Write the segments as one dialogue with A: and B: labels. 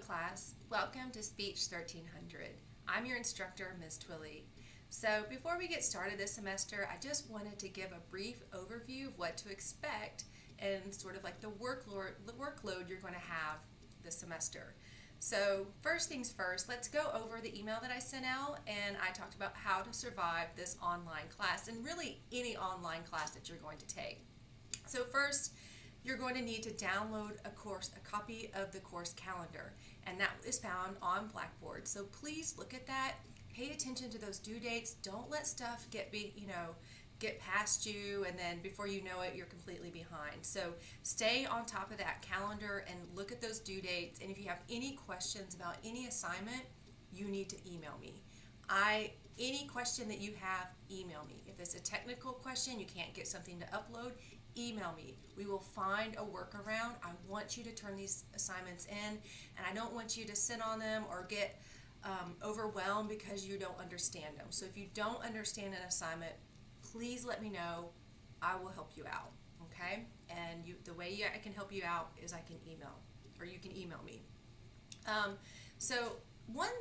A: class. Welcome to Speech 1300. I'm your instructor, Ms. Twillie. So before we get started this semester, I just wanted to give a brief overview of what to expect and sort of like the workload you're going to have this semester. So first things first, let's go over the email that I sent out, and I talked about how to survive this online class and really any online class that you're going to take. So first, you're going to need to download a copy of the course calendar, and that is found on Blackboard. So please look at that. Pay attention to those due dates. Don't let stuff get past you, and then before you know it, you're completely behind. So stay on top of that calendar and look at those due dates. And if you have any questions about any assignment, you need to email me. Any question that you have, email me. If it's a technical question, you can't get something to upload, email me. We will find a workaround. I want you to turn these assignments in, and I don't want you to sit on them or get overwhelmed because you don't understand them. So if you don't understand an assignment, please let me know. I will help you out, okay? And the way I can help you out is I can email, or you can email me. So one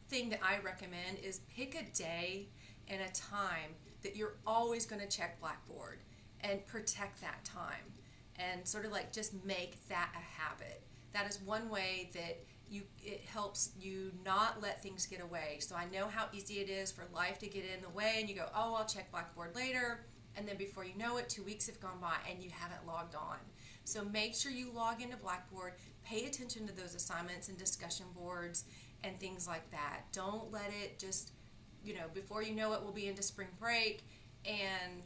A: thing that I recommend is pick a day and a time that you're always going to check Blackboard, and protect that time, and sort of like just make that a habit. That is one way that it helps you not let things get away. So I know how easy it is for life to get in the way, and you go, oh, I'll check Blackboard later, and then before you know it, 2 weeks have gone by and you haven't logged on. So make sure you log into Blackboard, pay attention to those assignments and discussion boards and things like that. Don't let it just, before you know it, we'll be into spring break, and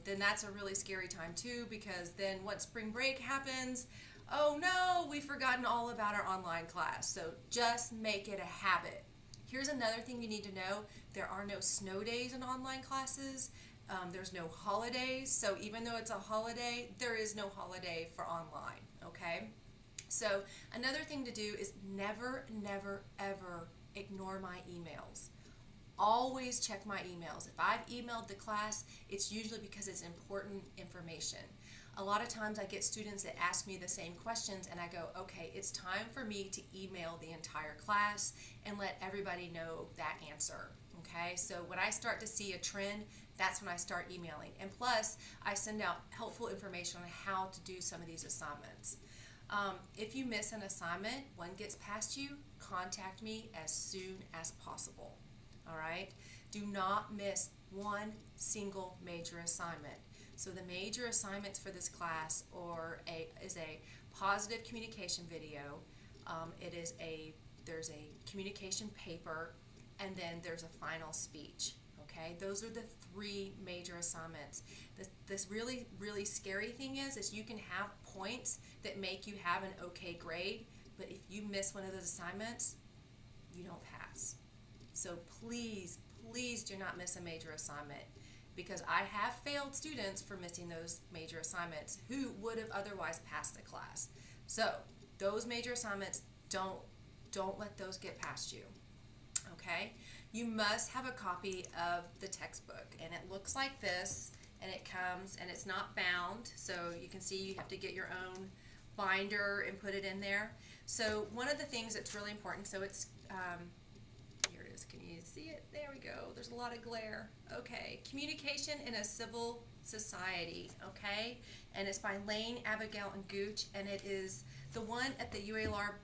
A: then that's a really scary time too, because then once spring break happens, oh no, we've forgotten all about our online class. So just make it a habit. Here's another thing you need to know. There are no snow days in online classes. There's no holidays. So even though it's a holiday, there is no holiday for online, okay? So another thing to do is never, never, ever ignore my emails. Always check my emails. If I've emailed the class, it's usually because it's important information. A lot of times I get students that ask me the same questions, and I go, okay, it's time for me to email the entire class and let everybody know that answer, okay? So when I start to see a trend, that's when I start emailing. And plus, I send out helpful information on how to do some of these assignments. If you miss an assignment, one gets past you, contact me as soon as possible. All right? Do not miss one single major assignment. So the major assignments for this class is a positive communication video. There's a communication paper, and then there's a final speech. Okay? Those are the three major assignments. This really, really scary thing is you can have points that make you have an okay grade, but if you miss one of those assignments, you don't pass. So please, please do not miss a major assignment, because I have failed students for missing those major assignments who would have otherwise passed the class. So those major assignments, don't let those get past you, okay? You must have a copy of the textbook, and it looks like this, and it comes, and it's not bound, so you can see you have to get your own binder and put it in there. So one of the things that's really important, so it's, here it is, can you see it? There we go, there's a lot of glare. Okay, Communication in a Civil Society, okay? And it's by Lane, Abigail, and Gooch, and it is the one at the UALR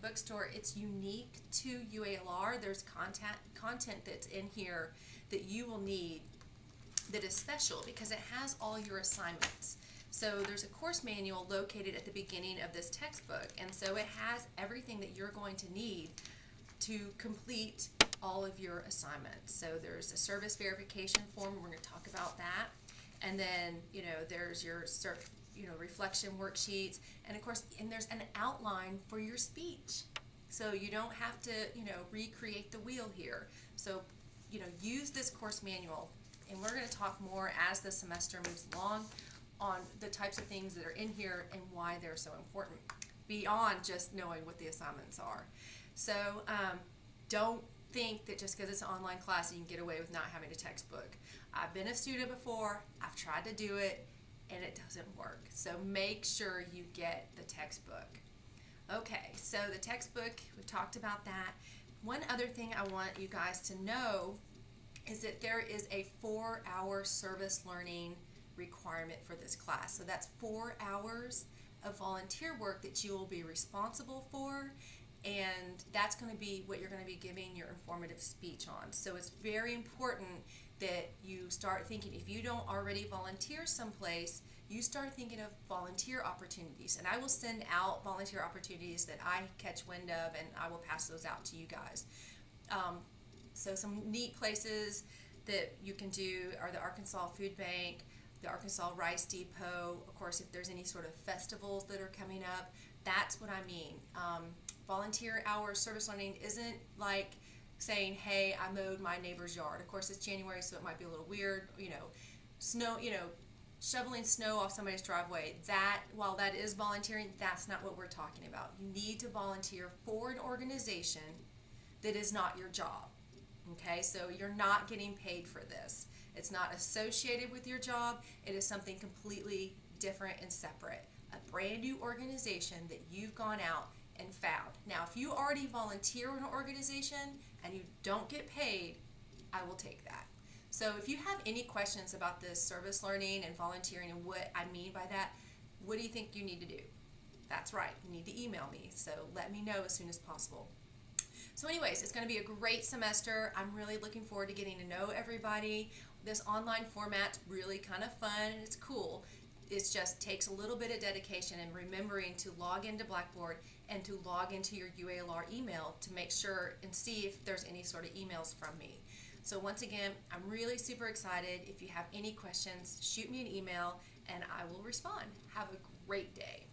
A: bookstore. It's unique to UALR. There's content that's in here that you will need that is special because it has all your assignments. So there's a course manual located at the beginning of this textbook, and so it has everything that you're going to need to complete all of your assignments. So there's a service verification form. We're going to talk about that. And then, there's your reflection worksheets, and of course, there's an outline for your speech. So you don't have to, recreate the wheel here. So, use this course manual, and we're going to talk more as the semester moves along on the types of things that are in here and why they're so important, beyond just knowing what the assignments are. So don't think that just because it's an online class you can get away with not having a textbook. I've been a student before, I've tried to do it, and it doesn't work. So make sure you get the textbook. Okay, so the textbook, we've talked about that. One other thing I want you guys to know is that there is a 4-hour service learning requirement for this class. So that's 4 hours of volunteer work that you will be responsible for, and that's going to be what you're going to be giving your informative speech on. So it's very important that you start thinking, if you don't already volunteer someplace, you start thinking of volunteer opportunities. And I will send out volunteer opportunities that I catch wind of, and I will pass those out to you guys. So some neat places that you can do are the Arkansas Food Bank, the Arkansas Rice Depot. Of course, if there's any sort of festivals that are coming up, that's what I mean. Volunteer hours service learning isn't like saying, hey, I mowed my neighbor's yard. Of course, it's January, so it might be a little weird, snow, shoveling snow off somebody's driveway. That, while that is volunteering, that's not what we're talking about. You need to volunteer for an organization that is not your job. Okay, so you're not getting paid for this. It's not associated with your job. It is something completely different and separate. A brand new organization that you've gone out and found. Now, if you already volunteer in an organization and you don't get paid, I will take that. So if you have any questions about this service learning and volunteering and what I mean by that, what do you think you need to do? That's right, you need to email me. So let me know as soon as possible. So anyways, it's going to be a great semester. I'm really looking forward to getting to know everybody. This online format's really kind of fun and it's cool. It just takes a little bit of dedication and remembering to log into Blackboard and to log into your UALR email to make sure and see if there's any sort of emails from me. So once again, I'm really super excited. If you have any questions, shoot me an email and I will respond. Have a great day.